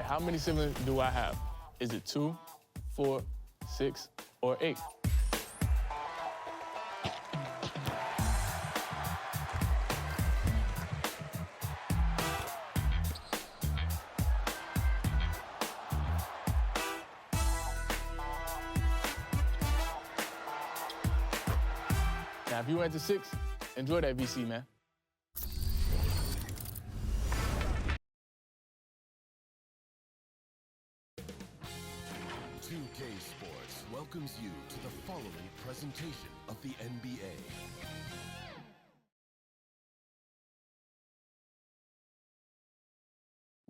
how many siblings do I have? Is it 2, 4, 6, or 8? Now, if you went to 6, enjoy that VC, man. Sports welcomes you to the following presentation of the NBA.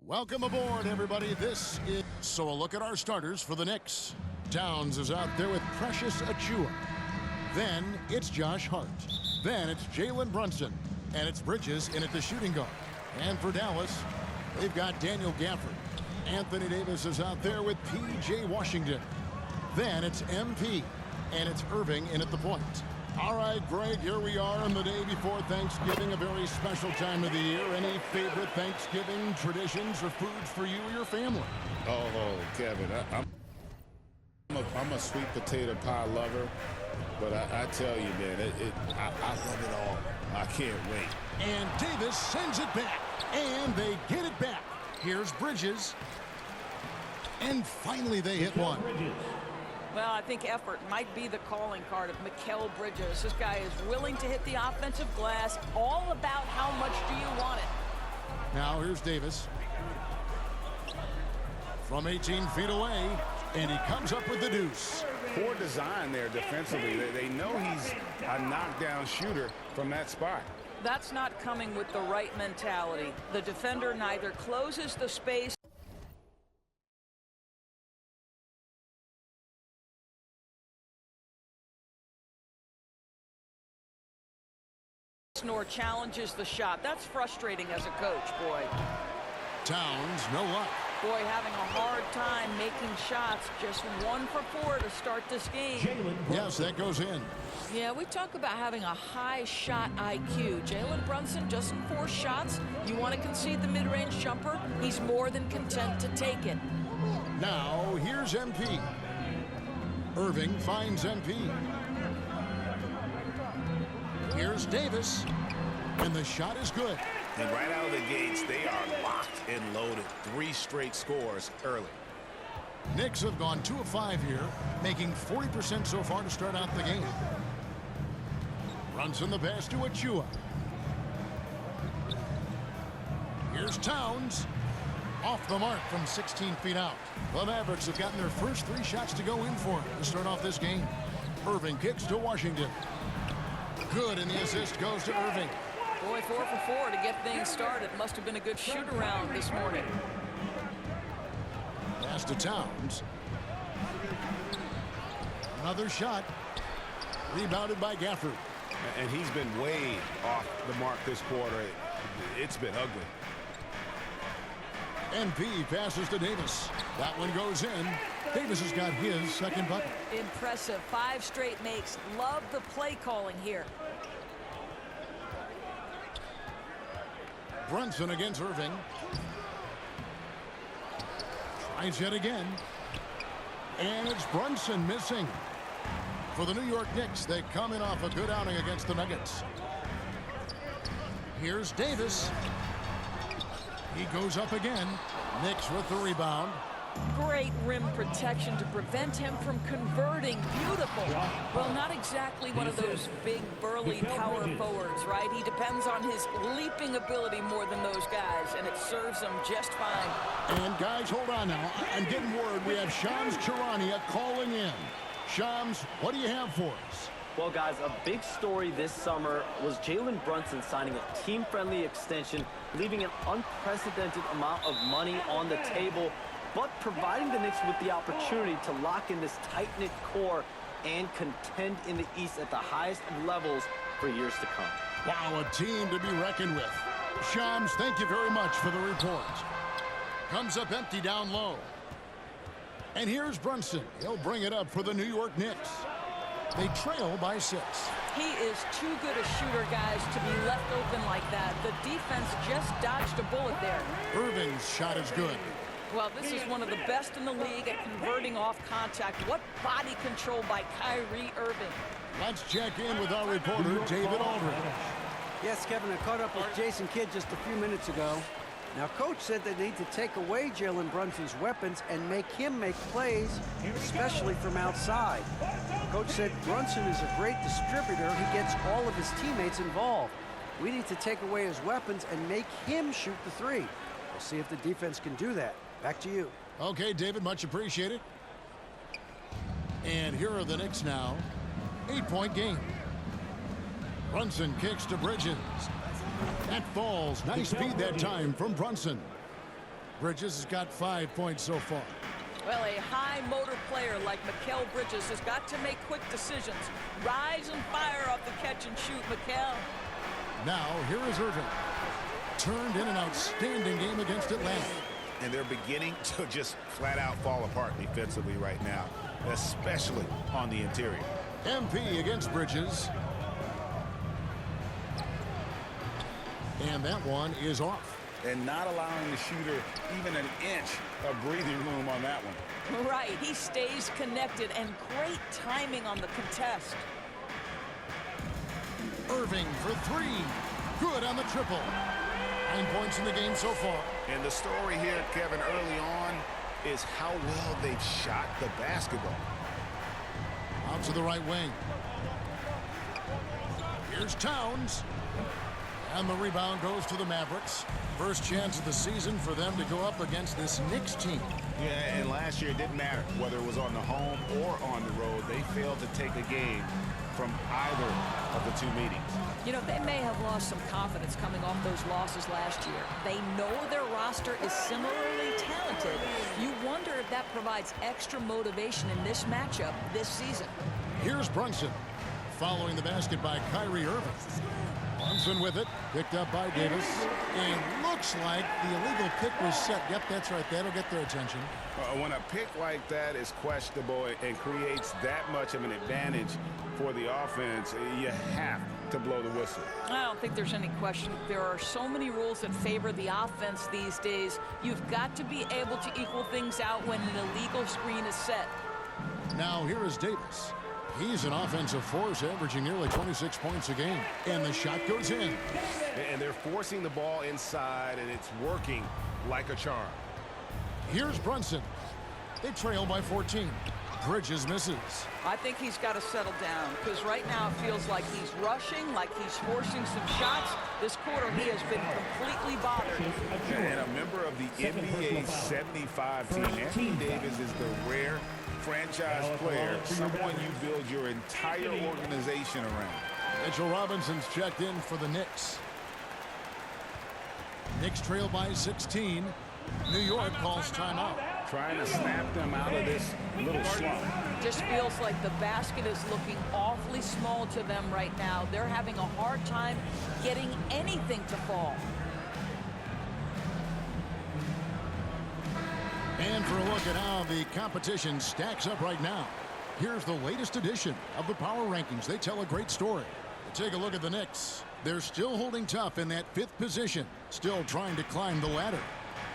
Welcome aboard, everybody. This is... So a look at our starters for the Knicks. Towns is out there with Precious Achiuwa. Then it's Josh Hart. Then it's Jalen Brunson. And it's Bridges in at the shooting guard. And for Dallas, they've got Daniel Gafford. Anthony Davis is out there with P.J. Washington. Then it's MP, and it's Irving in at the point. All right, Greg, here we are on the day before Thanksgiving, a very special time of the year. Any favorite Thanksgiving traditions or foods for you or your family? Oh, Kevin, I'm a sweet potato pie lover, but I tell you, man, I love it all. I can't wait. And Davis sends it back, and they get it back. Here's Bridges, and finally they hit one. Well, I think effort might be the calling card of Mikal Bridges. This guy is willing to hit the offensive glass. All about how much do you want it. Now here's Davis. From 18 feet away, and he comes up with the deuce. Poor design there defensively. They know he's a knockdown shooter from that spot. That's not coming with the right mentality. The defender neither closes the space nor challenges the shot. That's frustrating as a coach, boy. Towns, no luck. Boy, having a hard time making shots. Just 1 for 4 to start this game. Yes, that goes in. Yeah, we talk about having a high shot IQ. Jalen Brunson, just 4 shots. You want to concede the mid-range jumper? He's more than content to take it. Now, here's MP. Irving finds MP. Here's Davis, and the shot is good. And right out of the gates, they are locked and loaded. 3 straight scores early. Knicks have gone 2 of 5 here, making 40% so far to start out the game. Brunson the pass to Achiuwa. Here's Towns. Off the mark from 16 feet out. The Mavericks have gotten their first 3 shots to go in for to start off this game. Irving kicks to Washington. Good, and the assist goes to Irving. Boy, 4 for 4 to get things started. Must have been a good shoot-around this morning. Pass to Towns. Another shot. Rebounded by Gafford. And he's been way off the mark this quarter. It's been ugly. MP passes to Davis. That one goes in. Davis has got his second bucket. Impressive. 5 straight makes. Love the play calling here. Brunson against Irving. Tries yet again. And it's Brunson missing. For the New York Knicks, they come in off a good outing against the Nuggets. Here's Davis. He goes up again. Knicks with the rebound. Great rim protection to prevent him from converting. Beautiful. Well, not exactly one of those big, burly power forwards, right? He depends on his leaping ability more than those guys, and it serves him just fine. And guys, hold on now. I'm getting word we have Shams Charania calling in. Shams, what do you have for us? Well, guys, a big story this summer was Jalen Brunson signing a team-friendly extension, leaving an unprecedented amount of money on the table, but providing the Knicks with the opportunity to lock in this tight-knit core and contend in the East at the highest of levels for years to come. Wow, a team to be reckoned with. Shams, thank you very much for the report. Comes up empty down low. And here's Brunson. He'll bring it up for the New York Knicks. They trail by 6. He is too good a shooter, guys, to be left open like that. The defense just dodged a bullet there. Irving's shot is good. Well, this is one of the best in the league at converting off contact. What body control by Kyrie Irving. Let's check in with our reporter, David Aldridge. Yes, Kevin, I caught up with Jason Kidd just a few minutes ago. Now, Coach said they need to take away Jalen Brunson's weapons and make him make plays, especially from outside. Coach said Brunson is a great distributor. He gets all of his teammates involved. We need to take away his weapons and make him shoot the three. We'll see if the defense can do that. Back to you. Okay, David, much appreciated. And here are the Knicks now. 8-point game. Brunson kicks to Bridges. That falls. Nice speed that time from Brunson. Bridges has got 5 points so far. Well, a high motor player like Mikal Bridges has got to make quick decisions. Rise and fire off the catch and shoot, Mikal. Now, here is Irving. Turned in an outstanding game against Atlanta. And they're beginning to just flat out fall apart defensively right now, especially on the interior. MP against Bridges. And that one is off. And not allowing the shooter even an inch of breathing room on that one. Right, he stays connected, and great timing on the contest. Irving for three. Good on the triple. 9 points in the game so far. And the story here, Kevin, early on is how well they've shot the basketball. Out to the right wing. Here's Towns. And the rebound goes to the Mavericks. First chance of the season for them to go up against this Knicks team. Yeah, and last year it didn't matter whether it was on the home or on the road. They failed to take a game from either of the two meetings. You know, they may have lost some confidence coming off those losses last year. They know their roster is similarly talented. You wonder if that provides extra motivation in this matchup this season. Here's Brunson. Following the basket by Kyrie Irving. Brunson with it. Picked up by Davis. And looks like the illegal pick was set. Yep, that's right. That'll get their attention. When a pick like that is questionable and creates that much of an advantage for the offense, you have to blow the whistle. I don't think there's any question. There are so many rules that favor the offense these days. You've got to be able to equal things out when an illegal screen is set. Now here is Davis. He's an offensive force, averaging nearly 26 points a game. And the shot goes in. And they're forcing the ball inside, and it's working like a charm. Here's Brunson. They trail by 14. Bridges misses. I think he's got to settle down, because right now it feels like he's rushing, like he's forcing some shots. This quarter he has been completely bothered. And a member of the NBA 75 team, Anthony Davis is the rare franchise player, someone you build your entire organization around. Mitchell Robinson's checked in for the Knicks. Knicks trail by 16. New York calls timeout. Trying to snap them out of this little slump. Just feels like the basket is looking awfully small to them right now. They're having a hard time getting anything to fall. And for a look at how the competition stacks up right now, here's the latest edition of the Power Rankings. They tell a great story. Take a look at the Knicks. They're still holding tough in that 5th position, still trying to climb the ladder.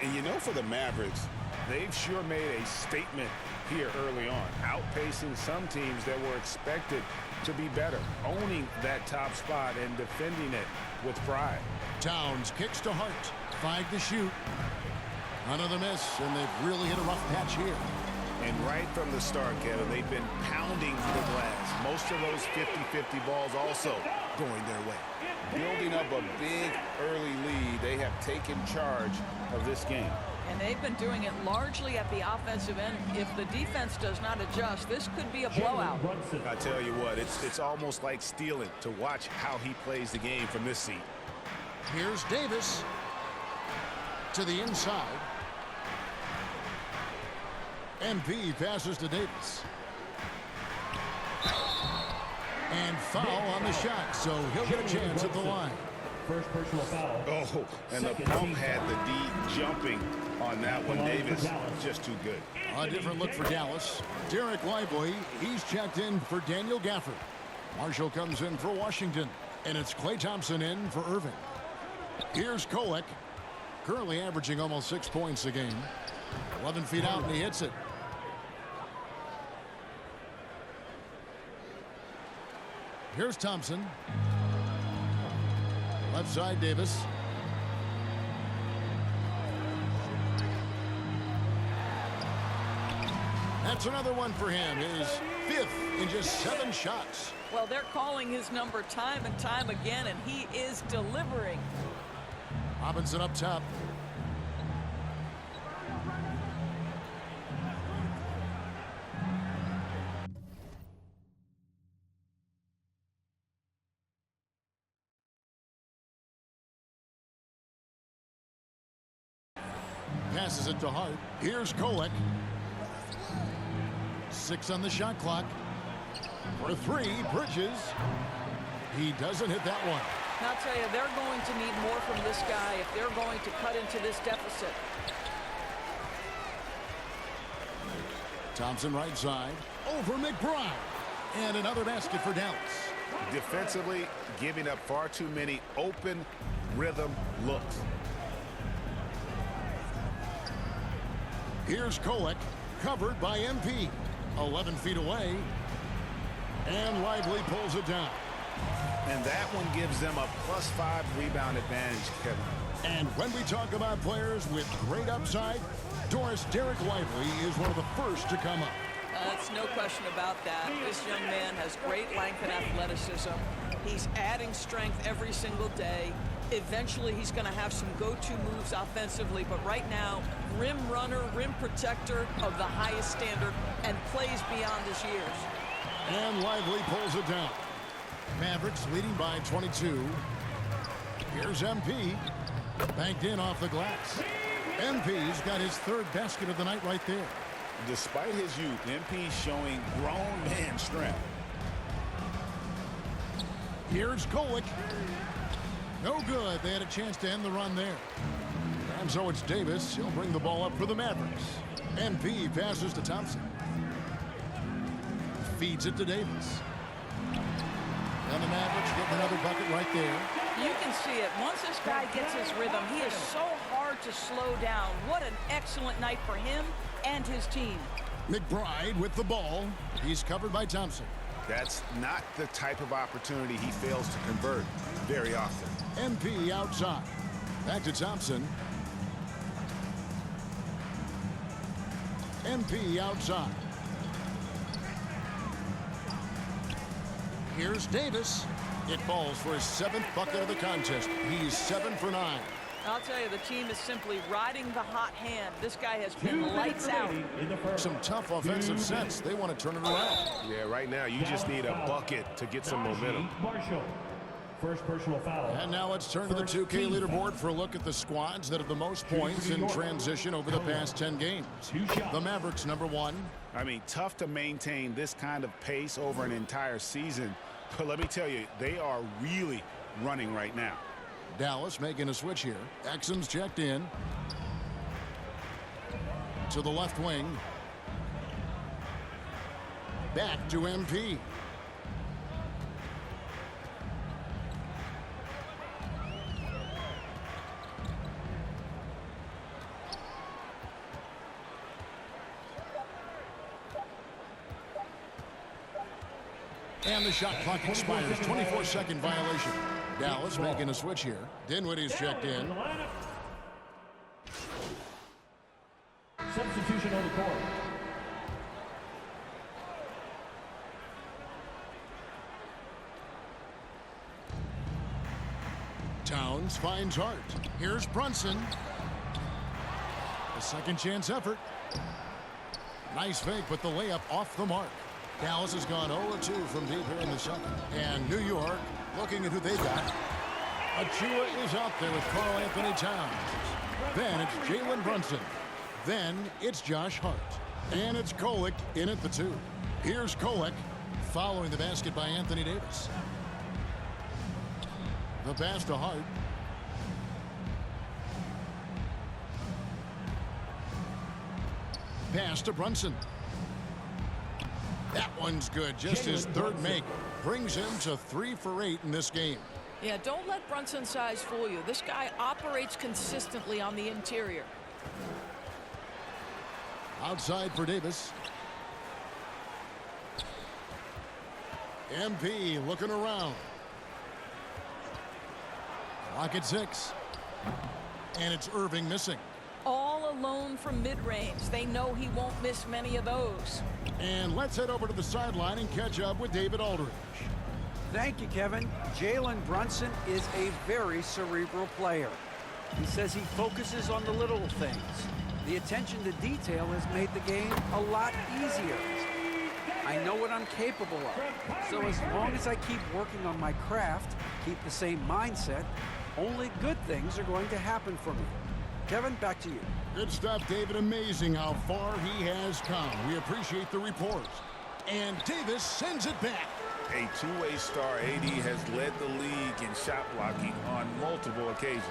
And you know, for the Mavericks, they've sure made a statement here early on, outpacing some teams that were expected to be better, owning that top spot and defending it with pride. Towns kicks to Hart. 5 to shoot. Another miss, and they've really hit a rough patch here. And right from the start, Kevin, they've been pounding the glass. Most of those 50-50 balls also going their way. Building up a big early lead, they have taken charge of this game. And they've been doing it largely at the offensive end. If the defense does not adjust, this could be a blowout. I tell you what, it's almost like stealing to watch how he plays the game from this seat. Here's Davis to the inside. MP passes to Davis. And foul on the shot, so he'll get a chance at the line. First personal foul. Oh, and the pump had the D jumping on that one. Davis just too good. A different look for Dallas. Derek Lively, he's checked in for Daniel Gafford. Marshall comes in for Washington, and it's Klay Thompson in for Irving. Here's Kolek, currently averaging almost 6 points a game. 11 feet out, and he hits it. Here's Thompson. Left side, Davis. That's another one for him. His 5th in just 7 shots. Well, they're calling his number time and time again, and he is delivering. Robinson up top. Passes it to Hart. Here's Kolek. 6 on the shot clock. For 3, Bridges. He doesn't hit that one. I'll tell you, they're going to need more from this guy if they're going to cut into this deficit. Thompson right side. Over McBride. And another basket for Dallas. Defensively, giving up far too many open rhythm looks. Here's Kolek, covered by MP. 11 feet away. And Lively pulls it down. And that one gives them a +5 rebound advantage, Kevin. And when we talk about players with great upside, Derek Lively is one of the first to come up. That's no question about that. This young man has great length and athleticism. He's adding strength every single day. Eventually, he's going to have some go-to moves offensively, but right now, rim runner, rim protector of the highest standard, and plays beyond his years. And Lively pulls it down. Mavericks leading by 22. Here's MP. Banked in off the glass. MP's got his 3rd basket of the night right there. Despite his youth, MP's showing grown man strength. Here's Kolek. No good. They had a chance to end the run there. And so it's Davis. He'll bring the ball up for the Mavericks. MP passes to Thompson. Feeds it to Davis. And the Mavericks getting another bucket right there. You can see it. Once this guy gets his rhythm, he is so hard to slow down. What an excellent night for him and his team. McBride with the ball. He's covered by Thompson. That's not the type of opportunity he fails to convert very often. MP outside. Back to Thompson. MP outside. Here's Davis. It falls for his 7th bucket of the contest. He's 7 for 9. I'll tell you, the team is simply riding the hot hand. This guy has been lights out. Some tough offensive sets. They want to turn it around. Yeah, right now you just need a bucket to get some momentum. Marshall. First personal foul. And now let's turn to the 2K leaderboard for a look at the squads that have the most points in transition over the past 10 games. The Mavericks, number 1. I mean, tough to maintain this kind of pace over an entire season. But let me tell you, they are really running right now. Dallas making a switch here. Exum's checked in. To the left wing. Back to MP. And the shot clock expires. 24-second violation. Dallas making a switch here. Dinwiddie's checked in. Substitution on the court. Towns finds Hart. Here's Brunson. A second chance effort. Nice fake, but the layup off the mark. Dallas has gone 0-2 from deep here in the second. And New York looking at who they got. Achua is out there with Karl Anthony Towns. Then it's Jalen Brunson. Then it's Josh Hart. And it's Kolek in at the 2. Here's Kolek following the basket by Anthony Davis. The pass to Hart. Pass to Brunson. That one's good. Just his 3rd make. Brings him to 3 for 8 in this game. Yeah, don't let Brunson's size fool you. This guy operates consistently on the interior. Outside for Davis. MP looking around. Clock at 6. And it's Irving missing. All alone from mid-range. They know he won't miss many of those. And let's head over to the sideline and catch up with David Aldridge. Thank you, Kevin. Jalen Brunson is a very cerebral player. He says he focuses on the little things. The attention to detail has made the game a lot easier. I know what I'm capable of. So as long as I keep working on my craft, keep the same mindset, only good things are going to happen for me. Kevin, back to you. Good stuff, David. Amazing how far he has come. We appreciate the report. And Davis sends it back. A two-way star, AD has led the league in shot blocking on multiple occasions.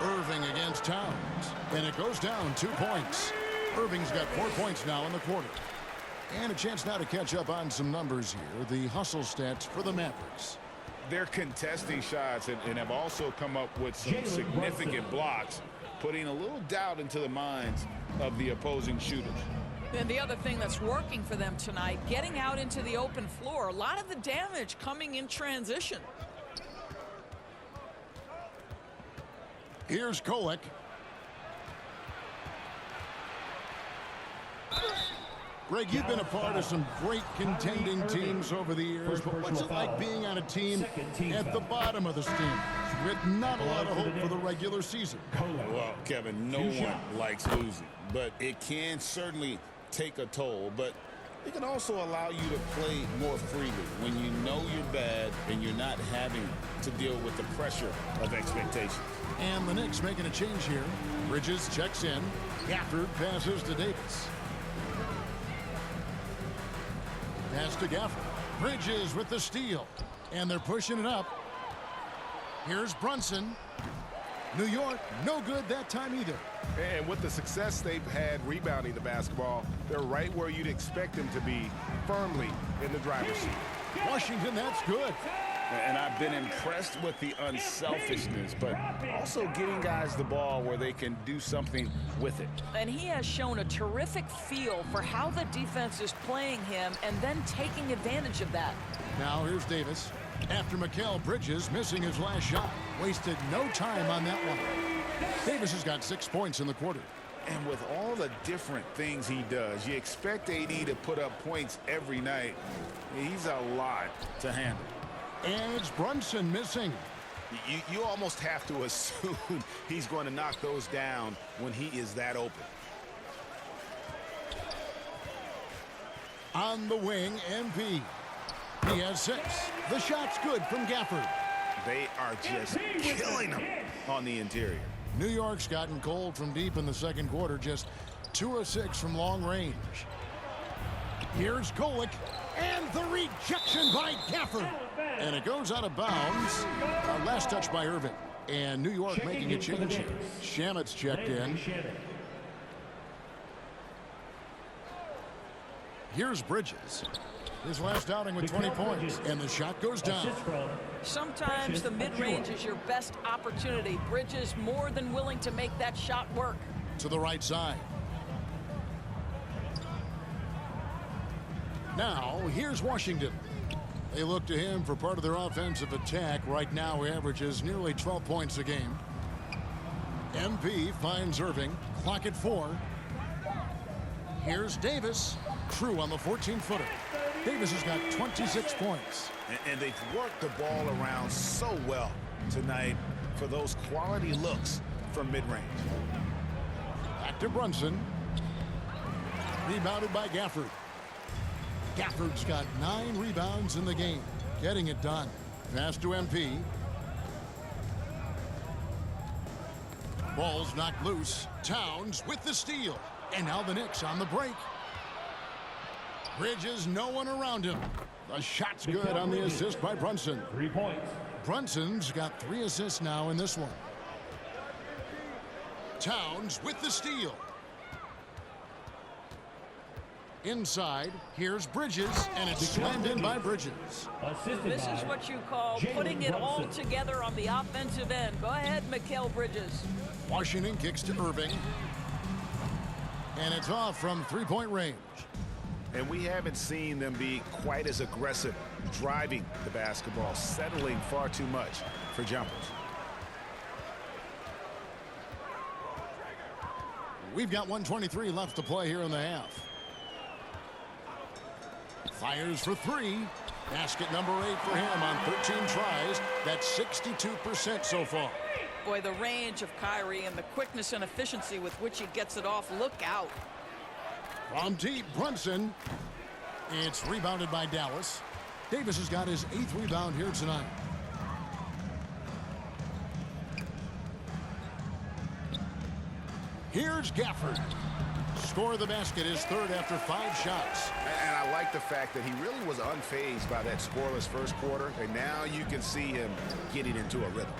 Irving against Towns. And it goes down 2 points. Irving's got 4 points now in the quarter. And a chance now to catch up on some numbers here. The hustle stats for the Mavericks. They're contesting shots and have also come up with some significant blocks, putting a little doubt into the minds of the opposing shooters. And the other thing that's working for them tonight, getting out into the open floor. A lot of the damage coming in transition. Here's Kolek. Greg, you've been a part of some great contending teams over the years, but what's it like being on a team at the bottom of the standings with not a lot of hope for the regular season? Well, Kevin, no one likes losing, but it can certainly take a toll. But it can also allow you to play more freely when you know you're bad and you're not having to deal with the pressure of expectations. And the Knicks making a change here. Bridges checks in. Gafford passes to Davis. Pass to Gafford. Bridges with the steal. And they're pushing it up. Here's Brunson. New York, no good that time either. And with the success they've had rebounding the basketball, they're right where you'd expect them to be, firmly in the driver's seat. Washington, that's good. And I've been impressed with the unselfishness, but also getting guys the ball where they can do something with it. And he has shown a terrific feel for how the defense is playing him and then taking advantage of that. Now here's Davis. After Mikal Bridges missing his last shot. Wasted no time on that one. Davis has got 6 points in the quarter. And with all the different things he does, you expect AD to put up points every night. He's a lot to handle. And it's Brunson missing. You almost have to assume he's going to knock those down when he is that open. On the wing, MP. He has 6. The shot's good from Gafford. They are just killing him on the interior. New York's gotten cold from deep in the second quarter, just 2 of 6 from long range. Here's Kolek, and the rejection by Gafford. And it goes out of bounds. Last touch by Irving. And New York making a change here. Shamet's checked in. Here's Bridges. His last outing with 20 points. And the shot goes down. Sometimes the mid-range is your best opportunity. Bridges more than willing to make that shot work. To the right side. Now, here's Washington. They look to him for part of their offensive attack. Right now, he averages nearly 12 points a game. MP finds Irving. Clock at 4. Here's Davis. True on the 14-footer. Davis has got 26 points. And they've worked the ball around so well tonight for those quality looks from mid-range. Back to Brunson. Rebounded by Gafford. Gafford's got 9 rebounds in the game. Getting it done. Pass to MP. Ball's knocked loose. Towns with the steal. And now the Knicks on the break. Bridges, no one around him. The shot's good on the assist by Brunson. 3 points. Brunson's got 3 assists now in this one. Towns with the steal. Inside, here's Bridges, and it's slammed in by Bridges. This is what you call putting it all together on the offensive end. Go ahead, Mikal Bridges. Washington kicks to Irving. And it's off from three-point range. And we haven't seen them be quite as aggressive driving the basketball, settling far too much for jumpers. We've got 1:23 left to play here in the half. Fires for three. Basket number 8 for him on 13 tries. That's 62% so far. Boy, the range of Kyrie and the quickness and efficiency with which he gets it off. Look out. From deep, Brunson. It's rebounded by Dallas. Davis has got his 8th rebound here tonight. Here's Gafford. Score of the basket is third after 5 shots. And I like the fact that he really was unfazed by that scoreless first quarter, and now you can see him getting into a rhythm.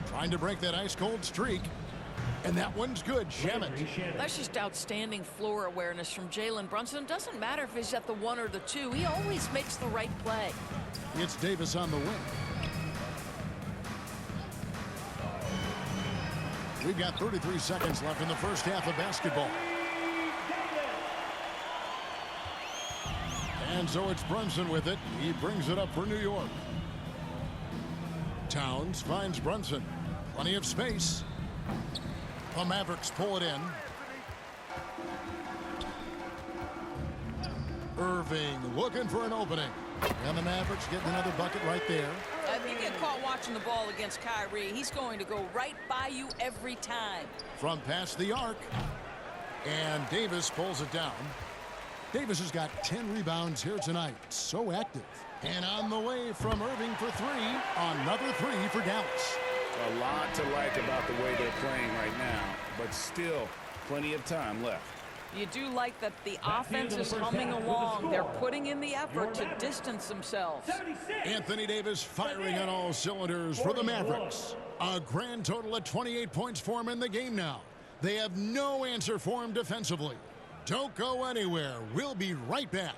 Trying to break that ice-cold streak. And that one's good. Shamet. That's just outstanding floor awareness from Jalen Brunson. Doesn't matter if he's at the 1 or the 2. He always makes the right play. It's Davis on the wing. We've got 33 seconds left in the first half of basketball. And so it's Brunson with it. He brings it up for New York. Towns finds Brunson. Plenty of space. The Mavericks pull it in. Irving looking for an opening. And the Mavericks getting another bucket right there. If you get caught watching the ball against Kyrie, he's going to go right by you every time. From past the arc. And Davis pulls it down. Davis has got 10 rebounds here tonight. So active. And on the way from Irving for 3. Another 3 for Dallas. A lot to like about the way they're playing right now, but still plenty of time left. You do like that the offense is humming along. They're putting in the effort to distance themselves. Anthony Davis firing on all cylinders for the Mavericks. A grand total of 28 points for him in the game now. They have no answer for him defensively. Don't go anywhere. We'll be right back.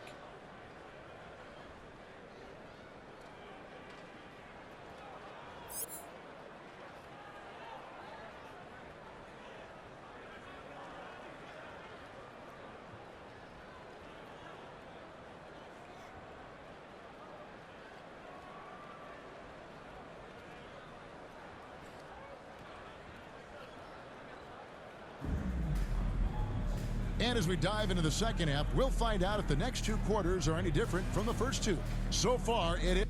And as we dive into the second half, we'll find out if the next 2 quarters are any different from the first 2. So far, it is.